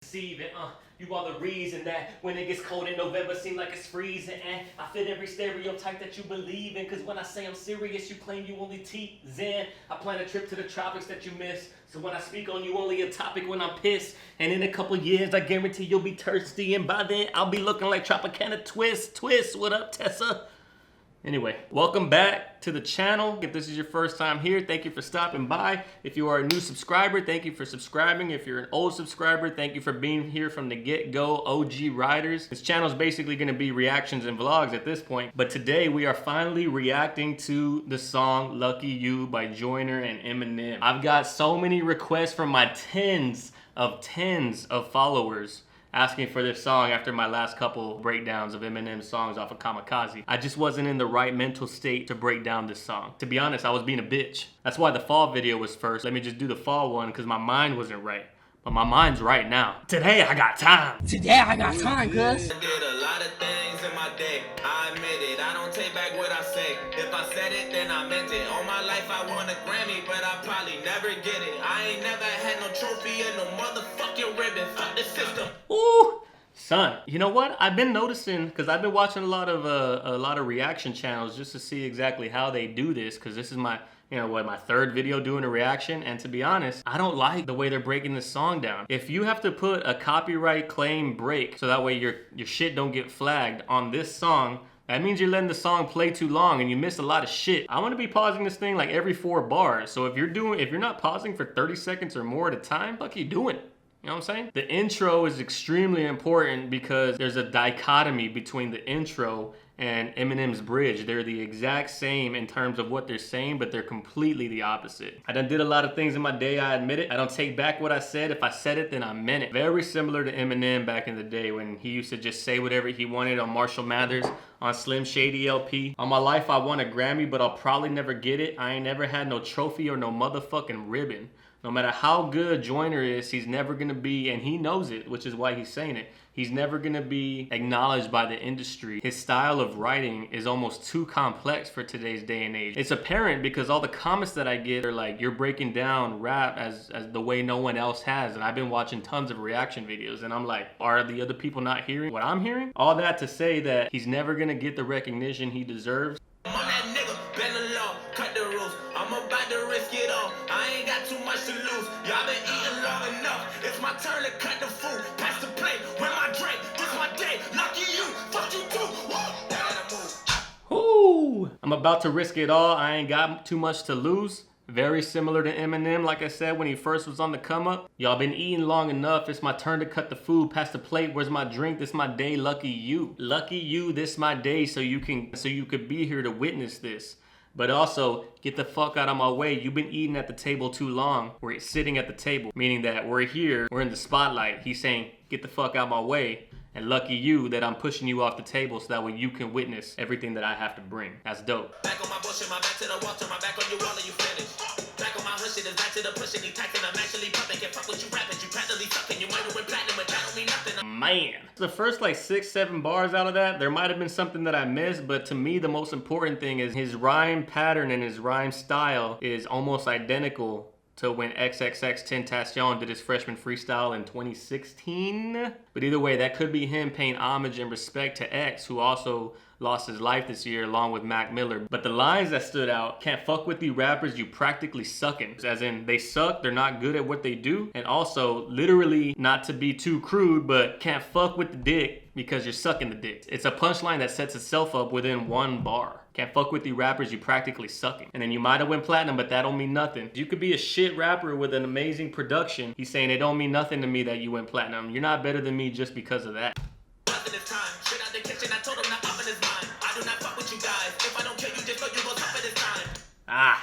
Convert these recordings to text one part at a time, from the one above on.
Deceiving, you are the reason that when it gets cold in November, seem like it's freezing. And I fit every stereotype that you believe in. Cause when I say I'm serious, you claim you only teasing. I plan a trip to the tropics that you miss. So when I speak on you, only a topic when I'm pissed. And in a couple years, I guarantee you'll be thirsty. And by then, I'll be looking like Tropicana Twist. Twist, what up, Tessa? Anyway, welcome back to the channel. If this is your first time here, thank you for stopping by. If you are a new subscriber, thank you for subscribing. If you're an old subscriber, thank you for being here from the get-go, OG riders. This channel is basically gonna be reactions and vlogs at this point, but today we are finally reacting to the song Lucky You by Joyner and Eminem. I've got so many requests from my tens of followers asking for this song after my last couple breakdowns of Eminem's songs off of Kamikaze. I just wasn't in the right mental state to break down this song. To be honest, I was being a bitch. That's why the fall video was first. Let me just do the fall one because my mind wasn't right. But my mind's right now. Today I got time. Today I got time, cuz. I did a lot of things in my day. I admit it. I don't take back what I say. If I said it, then I meant it. All my life I won a Grammy, but I probably never get it. I ain't never had no trophy and no motherfucking ribbon. Fuck the system. Ooh, son. You know what? I've been noticing because I've been watching a lot of reaction channels just to see exactly how they do this. Because this is my my third video doing a reaction, and to be honest, I don't like the way they're breaking this song down. If you have to put a copyright claim break so that way your shit don't get flagged on this song, that means you're letting the song play too long and you missed a lot of shit. I want to be pausing this thing like every 4 bars. So if you're not pausing for 30 seconds or more at a time, fuck you doing? You know what I'm saying? The intro is extremely important because there's a dichotomy between the intro and Eminem's bridge. They're the exact same in terms of what they're saying, but they're completely the opposite. I done did a lot of things in my day, I admit it. I don't take back what I said. If I said it, then I meant it. Very similar to Eminem back in the day when he used to just say whatever he wanted on Marshall Mathers, on Slim Shady LP. On my life, I won a Grammy, but I'll probably never get it. I ain't never had no trophy or no motherfucking ribbon. No matter how good Joyner is, he's never gonna be, and he knows it, which is why he's saying it, he's never gonna be acknowledged by the industry. His style of writing is almost too complex for today's day and age. It's apparent because all the comments that I get are like, you're breaking down rap as the way no one else has. And I've been watching tons of reaction videos and I'm like, are the other people not hearing what I'm hearing? All that to say that he's never gonna get the recognition he deserves. I'm on that nigga, bend the law, cut the rules. I'm about to risk it all. I ain't got too much to lose. Y'all been eating long enough. It's my turn to cut the food. Pass the plate, win my drink. This my day. Lucky you, fuck you too. Ooh, I'm about to risk it all. I ain't got too much to lose. Very similar to Eminem, like I said, when he first was on the come up. Y'all been eating long enough. It's my turn to cut the food. Pass the plate. Where's my drink? This my day. Lucky you. Lucky you. This my day. So you could be here to witness this. But also, get the fuck out of my way. You've been eating at the table too long. We're sitting at the table, meaning that we're here. We're in the spotlight. He's saying, get the fuck out of my way. And lucky you that I'm pushing you off the table so that way you can witness everything that I have to bring. That's dope. Back on my bullshit, my back to the wall, turn my back on you all and you finish. Back on my hood shit, is back to the pushing, he taxing, I'm actually pumping. Can't fuck with you rapping, you practically sucking. You might have went platinum, but that don't mean nothing. Man. The first like 6-7 bars out of that, there might have been something that I missed, but to me the most important thing is his rhyme pattern and his rhyme style is almost identical to when XXXTentacion did his freshman freestyle in 2016. But either way, that could be him paying homage and respect to X, who also lost his life this year along with Mac Miller. But the lines that stood out, can't fuck with the rappers, you practically suckin'. As in, they suck, they're not good at what they do. And also, literally, not to be too crude, but can't fuck with the dick because you're sucking the dick. It's a punchline that sets itself up within 1 bar. Can't fuck with the rappers, you practically sucking. And then you might have went platinum, but that don't mean nothing. You could be a shit rapper with an amazing production. He's saying it don't mean nothing to me that you went platinum. You're not better than me just because of that.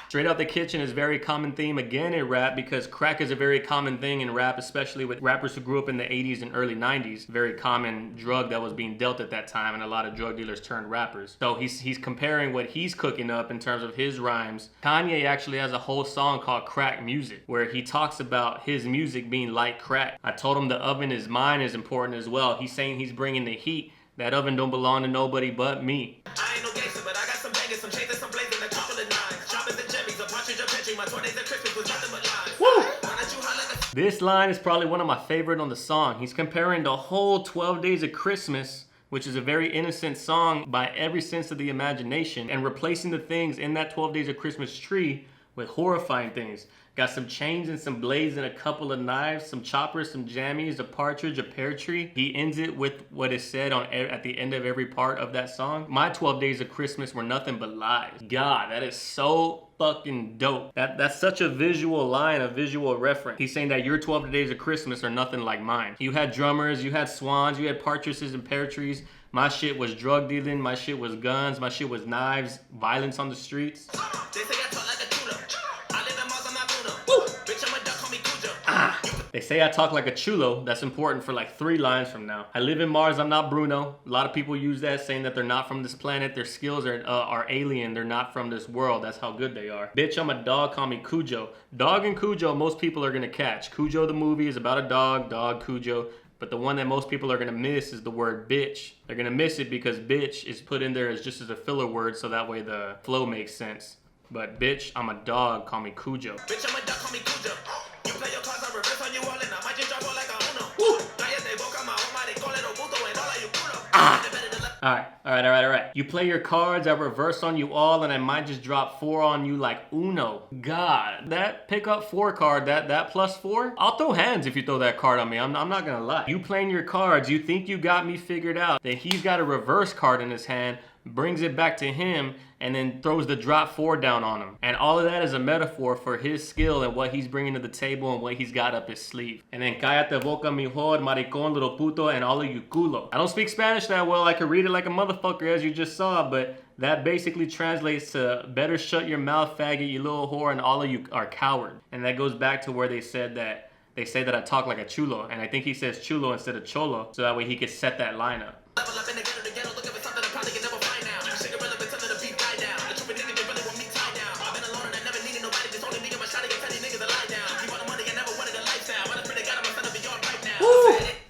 Straight out the kitchen is a very common theme again in rap because crack is a very common thing in rap, especially with rappers who grew up in the 80s and early 90s. Very common drug that was being dealt at that time, and a lot of drug dealers turned rappers. So he's comparing what he's cooking up in terms of his rhymes. Kanye actually has a whole song called Crack Music where he talks about his music being like crack. I told him the oven is mine is important as well. He's saying he's bringing the heat. That oven don't belong to nobody but me. I ain't no gangster, but I got some bangers, some chains, and some blazing, a couple of nines. Choppers and jimmies, a partridge, a pitching, my 20s and Christmas was nothing but lies. Woo! Why don't you holler at the This line is probably one of my favorite on the song. He's comparing the whole 12 Days of Christmas, which is a very innocent song by every sense of the imagination, and replacing the things in that 12 Days of Christmas tree with horrifying things. Got some chains and some blades and a couple of knives, some choppers, some jammies, a partridge, a pear tree. He ends it with what is said at the end of every part of that song. My 12 Days of Christmas were nothing but lies. God, that is so fucking dope. That's such a visual line, a visual reference. He's saying that your 12 Days of Christmas are nothing like mine. You had drummers, you had swans, you had partridges and pear trees. My shit was drug dealing, my shit was guns, my shit was knives, violence on the streets. They say I talk like a chulo. I live in Mars, I'm not Bruno. Bitch, I'm a duck, call me Cujo. They say I talk like a chulo. That's important for like 3 lines from now. I live in Mars, I'm not Bruno. A lot of people use that saying that they're not from this planet. Their skills are alien. They're not from this world. That's how good they are. Bitch, I'm a dog, call me Cujo. Dog and Cujo, most people are gonna catch. Cujo the movie is about a dog, Cujo. But the one that most people are gonna miss is the word bitch. They're gonna miss it because bitch is put in there as just as a filler word, so that way the flow makes sense. But bitch, I'm a dog, call me Cujo. Bitch, I'm a duck, call me Cujo. You play your cards, I reverse on you all, and I might just drop all like a Uno. They woke up my home, they call it Obuto, and all of you Alright. You play your cards, I reverse on you all, and I might just drop 4 on you like Uno. God, that pick up 4 card, that plus 4, I'll throw hands if you throw that card on me. I'm not gonna lie. You playing your cards, you think you got me figured out. Then he's got a reverse card in his hand, brings it back to him, and then throws the drop 4 down on him. And all of that is a metaphor for his skill and what he's bringing to the table and what he's got up his sleeve. And then cállate boca mijor, maricón, little puto, and all of you culo. I don't speak Spanish that well. I could read it like a motherfucker as you just saw, but that basically translates to better shut your mouth, faggot, you little whore, and all of you are coward. And that goes back to where they say that I talk like a chulo, and I think he says chulo instead of cholo, so that way he could set that line up.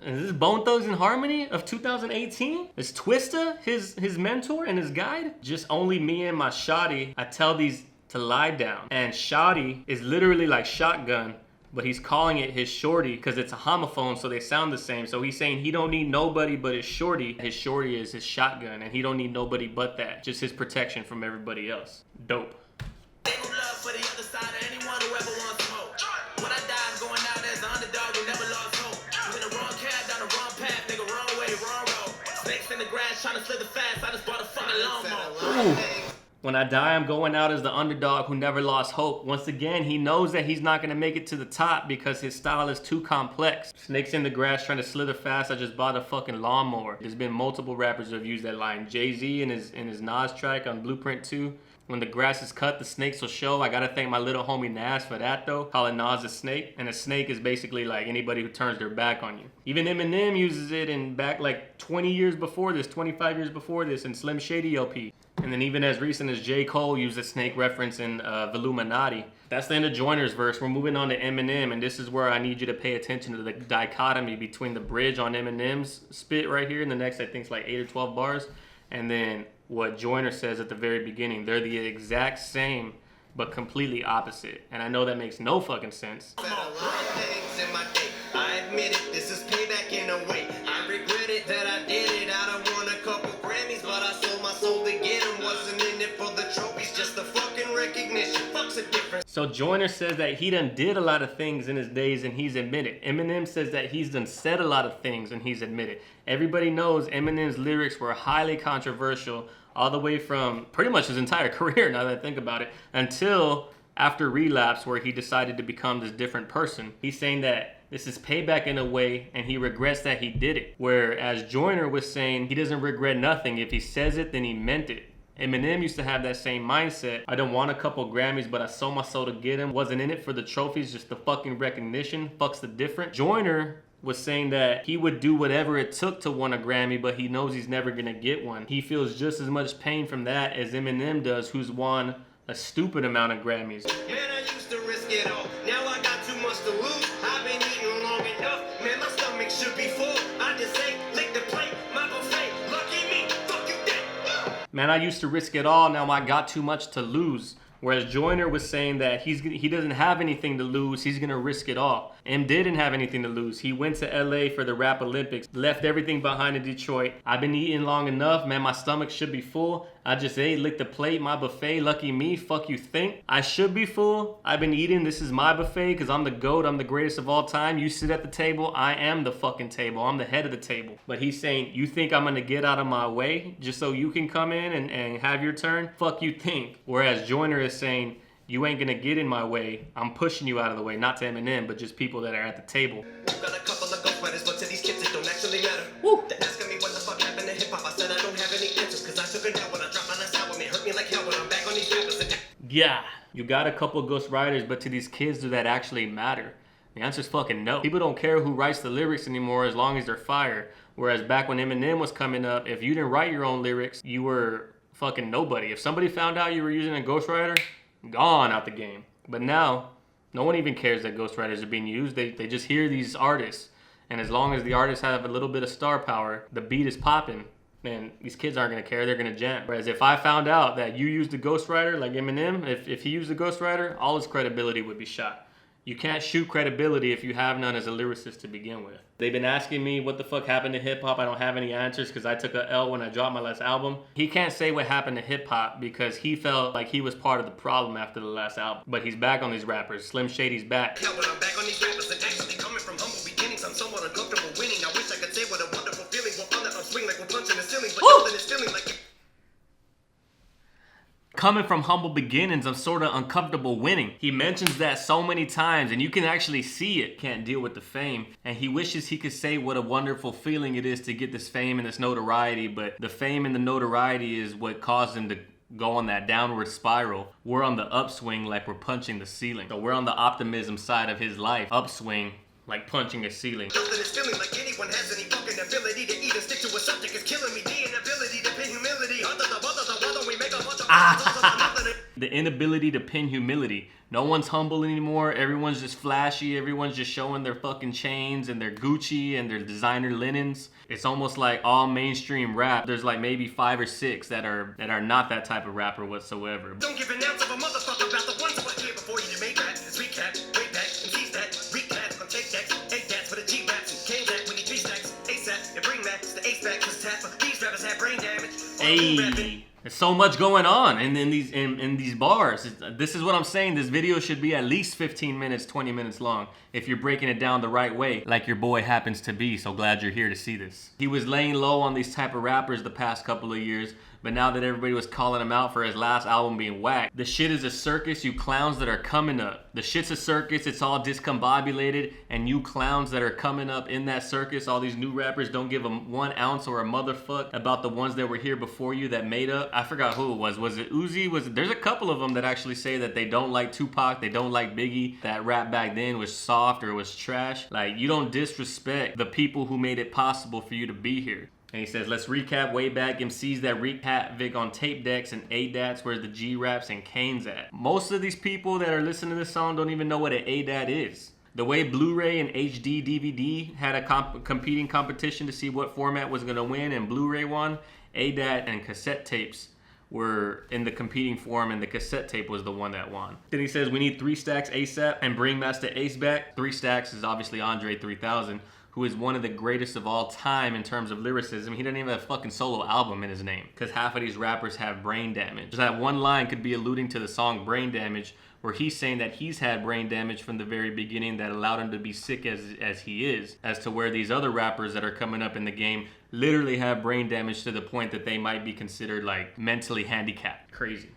Is this Bone Thugs and Harmony of 2018? Is Twista his mentor and his guide? Just only me and my shawty, I tell these to lie down. And shawty is literally like shotgun, but he's calling it his shorty because it's a homophone, so they sound the same. So he's saying he don't need nobody but his shorty. His shorty is his shotgun, and he don't need nobody but that. Just his protection from everybody else. Dope. When I die, I'm going out as the underdog who never lost hope. Once again, he knows that he's not going to make it to the top because his style is too complex. Snakes in the grass trying to slither fast. I just bought a fucking lawnmower. There's been multiple rappers who have used that line. Jay-Z in his Nas track on Blueprint 2. When the grass is cut, the snakes will show. I gotta thank my little homie Nas for that though. Calling Nas a snake. And a snake is basically like anybody who turns their back on you. Even Eminem uses it in back like 20 years before this, 25 years before this in Slim Shady LP. And then even as recent as J. Cole used a snake reference in Illuminati. That's the end of Joyner's verse. We're moving on to Eminem, and this is where I need you to pay attention to the dichotomy between the bridge on Eminem's spit right here, and the next I think is like 8 or 12 bars, and then what Joyner says at the very beginning. They're the exact same, but completely opposite. And I know that makes no fucking sense. I admit it, this is payback in a way. I regret it that I did it. I don't want a couple Grammys, but I sold my soul to get them. Wasn't in it for the trophies, just the fucking recognition. Fuck's a difference. So Joyner says that he done did a lot of things in his days and he's admitted. Eminem says that he's done said a lot of things and he's admitted. Everybody knows Eminem's lyrics were highly controversial all the way from pretty much his entire career, now that I think about it, until after Relapse, where he decided to become this different person. He's saying that this is payback in a way, and he regrets that he did it. Whereas Joyner was saying he doesn't regret nothing. If he says it, then he meant it. Eminem used to have that same mindset. I don't want a couple Grammys, but I sold my soul to get them. Wasn't in it for the trophies, just the fucking recognition. Fuck's the difference. Joyner was saying that he would do whatever it took to win a Grammy, but he knows he's never gonna get one. He feels just as much pain from that as Eminem does, who's won a stupid amount of Grammys. Man, I used to risk it all. Now I got too much to lose. I've been eating long enough. Man, my stomach should be full. I just ate, lick the plate, my buffet. Lucky me, fuck you dead. Man, I used to risk it all. Now I got too much to lose. Whereas Joyner was saying that he doesn't have anything to lose, he's gonna risk it all. M didn't have anything to lose. He went to LA for the Rap Olympics, left everything behind in Detroit. I've been eating long enough, man, my stomach should be full. I just ate, licked the plate, my buffet, lucky me, fuck you think? I should be full, I've been eating, this is my buffet, cause I'm the GOAT, I'm the greatest of all time. You sit at the table, I am the fucking table, I'm the head of the table. But he's saying, you think I'm gonna get out of my way just so you can come in and have your turn? Fuck you think. Whereas Joyner is saying, you ain't gonna get in my way, I'm pushing you out of the way, not to Eminem, but just people that are at the table. Got a couple of ghostwriters, but to these kids it don't actually matter. Woo. They're asking me what the fuck happened to hip hop. I said I don't have any answers, cause I took it down when I dropped my last album. It hurt me like hell when I'm back on these rappers. Yeah, you got a couple ghost writers, but to these kids, do that actually matter? The answer's fucking no. People don't care who writes the lyrics anymore as long as they're fire. Whereas back when Eminem was coming up, if you didn't write your own lyrics, you were fucking nobody. If somebody found out you were using a ghostwriter, gone out the game. But now, no one even cares that ghostwriters are being used. They just hear these artists. And as long as the artists have a little bit of star power, the beat is popping, man, these kids aren't gonna care, they're gonna jam. Whereas if I found out that you used a ghostwriter, like Eminem, if he used a ghostwriter, all his credibility would be shot. You can't shoot credibility if you have none as a lyricist to begin with. They've been asking me what the fuck happened to hip hop. I don't have any answers because I took a L when I dropped my last album. He can't say what happened to hip hop because he felt like he was part of the problem after the last album. But he's back on these rappers. Slim Shady's back. Now when I'm back on these rappers and actually coming from humble beginnings, I'm somewhat uncomfortable winning. I wish I could say what a wonderful feeling. We're on the upswing like we're punching the ceiling, but nothing is feeling like Coming from humble beginnings, I'm sort of uncomfortable winning. He mentions that so many times and you can actually see it. Can't deal with the fame. And he wishes he could say what a wonderful feeling it is to get this fame and this notoriety, but the fame and the notoriety is what caused him to go on that downward spiral. We're on the upswing like we're punching the ceiling. So we're on the optimism side of his life. Upswing like punching a ceiling. nothing is feeling like anyone has any fucking ability to even stick to a subject is killing me. The inability to pin humility. Why don't we make a bunch of The inability to pin humility. No one's humble anymore. Everyone's just flashy. Everyone's just showing their fucking chains and their Gucci and their designer linens. It's almost like all mainstream rap. There's like maybe 5 or 6 that are not that type of rapper whatsoever. Don't give an ounce of a motherfucker about the ones who are here before you make that. It's recap, way back, and seize that. Recap, on take decks, 8 cats for the G-raps, and came back when he 3 stacks. ASAP, and bring Max the ace back, cause tap, these rappers have brain damage. Hey, there's so much going on in these bars. This is what I'm saying. This video should be at least 15 minutes, 20 minutes long if you're breaking it down the right way, like your boy happens to be. So glad you're here to see this. He was laying low on these type of rappers the past couple of years, but now that everybody was calling him out for his last album being whack, the shit is a circus, you clowns that are coming up. The shit's a circus, it's all discombobulated, and you clowns that are coming up in that circus, all these new rappers don't give a 1 ounce or a motherfuck about the ones that were here before you that made up. I forgot who it was. Was it Uzi? There's a couple of them that actually say that they don't like Tupac, they don't like Biggie, that rap back then was soft or was trash. Like, you don't disrespect the people who made it possible for you to be here. And he says, let's recap way back MCs that wreak havoc on tape decks and ADATs, where's the G-Raps and Kane's at. Most of these people that are listening to this song don't even know what an ADAT is. The way Blu-ray and HD DVD had a competing competition to see what format was gonna win and Blu-ray won, ADAT and cassette tapes were in the competing form and the cassette tape was the one that won. Then he says we need 3 stacks ASAP and bring Master Ace back. 3 stacks is obviously Andre 3000. Who is one of the greatest of all time in terms of lyricism. He doesn't even have a fucking solo album in his name because half of these rappers have brain damage. Just that one line could be alluding to the song Brain Damage, where he's saying that he's had brain damage from the very beginning that allowed him to be sick as he is, as to where these other rappers that are coming up in the game literally have brain damage to the point that they might be considered like mentally handicapped. Crazy.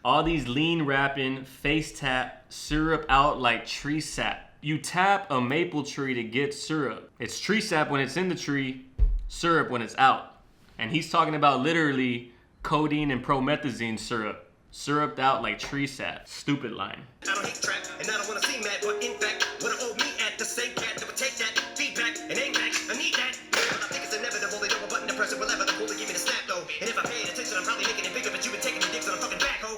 All these lean rapping, face tap, syrup out like tree sap. You tap a maple tree to get syrup. It's tree sap when it's in the tree, syrup when it's out. And he's talking about literally codeine and promethazine syrup. Syruped out like tree sap. Stupid line. I don't hate trap, and I don't wanna see mad, but in fact, what an old me at the same cat that would take that feedback and aim back. I need that. I think it's inevitable, they don't button to press it, whatever the cool to give me the snap though. And if I paid attention, I'm probably making it bigger, but you been taking me dicks on a fucking backhoe.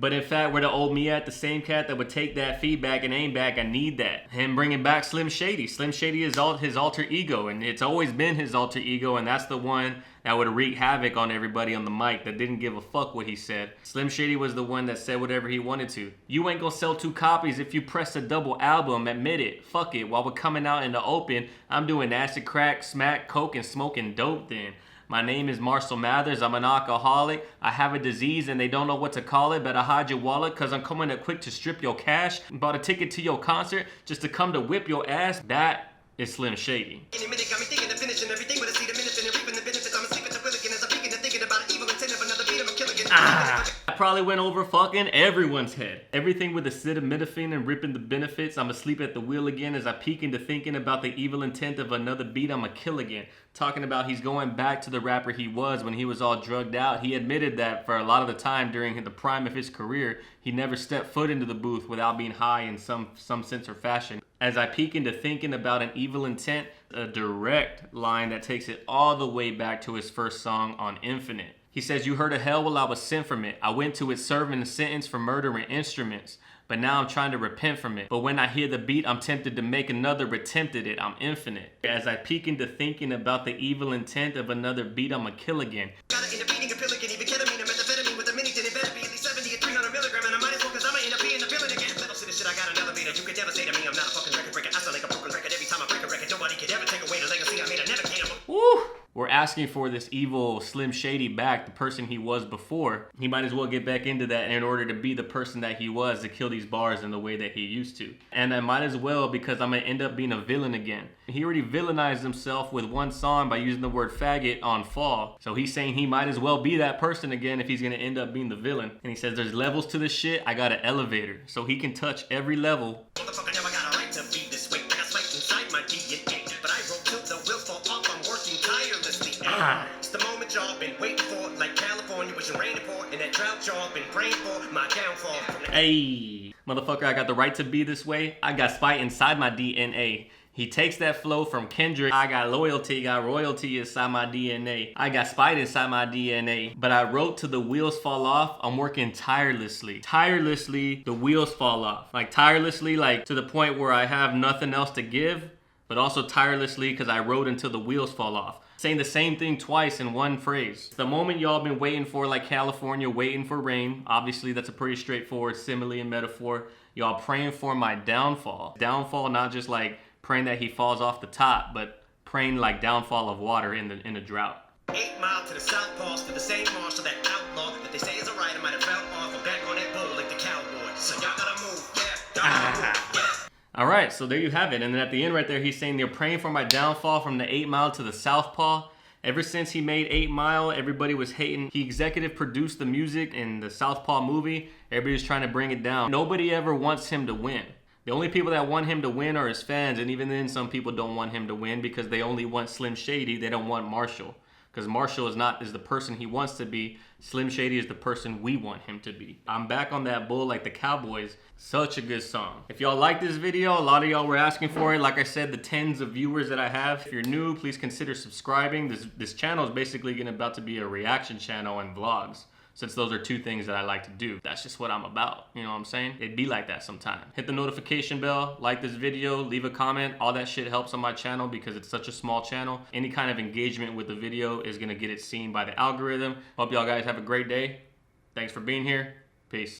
But in fact, where the old me at, the same cat that would take that feedback and aim back, I need that. Him bringing back Slim Shady. Slim Shady is his alter ego, and it's always been his alter ego, and that's the one that would wreak havoc on everybody on the mic that didn't give a fuck what he said. Slim Shady was the one that said whatever he wanted to. You ain't gonna sell 2 copies if you press a double album, admit it, fuck it. While we're coming out in the open, I'm doing acid, crack, smack, coke, and smoking dope then. My name is Marcel Mathers, I'm an alcoholic. I have a disease and they don't know what to call it. Better hide your wallet cause I'm coming up quick to strip your cash. Bought a ticket to your concert just to come to whip your ass. That is Slim Shady. I probably went over fucking everyone's head. Everything with acetaminophen and ripping the benefits. I'm asleep at the wheel again as I peek into thinking about the evil intent of another beat I'ma kill again. Talking about he's going back to the rapper he was when he was all drugged out. He admitted that for a lot of the time during the prime of his career, he never stepped foot into the booth without being high in some sense or fashion. As I peek into thinking about an evil intent, a direct line that takes it all the way back to his first song on Infinite. He says, you heard of hell? Well, I was sent from it. I went to it serving a sentence for murdering instruments. But now I'm trying to repent from it. But when I hear the beat, I'm tempted to make another attempt at it. I'm infinite. As I peek into thinking about the evil intent of another beat, I'ma kill again. Woo! We're asking for this evil Slim Shady back, the person he was before. He might as well get back into that in order to be the person that he was, to kill these bars in the way that he used to. And I might as well, because I'm gonna end up being a villain again. He already villainized himself with one song by using the word faggot on Fall. So he's saying he might as well be that person again if he's gonna end up being the villain. And he says there's levels to this shit, I got an elevator. So he can touch every level. It's the moment y'all been waiting for, like California wishing rain for, and that drought y'all been praying for, my downfall. Hey, motherfucker, I got the right to be this way. I got spite inside my DNA. He takes that flow from Kendrick. I got loyalty, got royalty inside my DNA. I got spite inside my DNA. But I wrote till the wheels fall off. I'm working tirelessly. Tirelessly, the wheels fall off. Like tirelessly, like to the point where I have nothing else to give, but also tirelessly because I wrote until the wheels fall off. Saying the same thing twice in one phrase. The moment y'all been waiting for, like California waiting for rain. Obviously, that's a pretty straightforward simile and metaphor. Y'all praying for my downfall. Downfall, not just like praying that he falls off the top, but praying like downfall of water in the drought. 8 Mile to the south pass to the same marshal, that outlaw that they say is a rider might have fell off. I'm back on that bull like the cowboy. So y'all gotta move, yeah. Y'all gotta move, yeah. All right, so there you have it. And then at the end right there, he's saying they're praying for my downfall from the 8 Mile to the Southpaw. Ever since he made 8 Mile, everybody was hating. He executive produced the music in the Southpaw movie. Everybody's trying to bring it down. Nobody ever wants him to win. The only people that want him to win are his fans, and even then some people don't want him to win because they only want Slim Shady. They don't want Marshall. Because Marshall is the person he wants to be. Slim Shady is the person we want him to be. I'm back on that bull like the Cowboys. Such a good song. If y'all like this video, a lot of y'all were asking for it. Like I said, the tens of viewers that I have. If you're new, please consider subscribing. This channel is basically about to be a reaction channel and vlogs, since those are two things that I like to do. That's just what I'm about, you know what I'm saying? It'd be like that sometime. Hit the notification bell, like this video, leave a comment. All that shit helps on my channel because it's such a small channel. Any kind of engagement with the video is gonna get it seen by the algorithm. Hope y'all guys have a great day. Thanks for being here. Peace.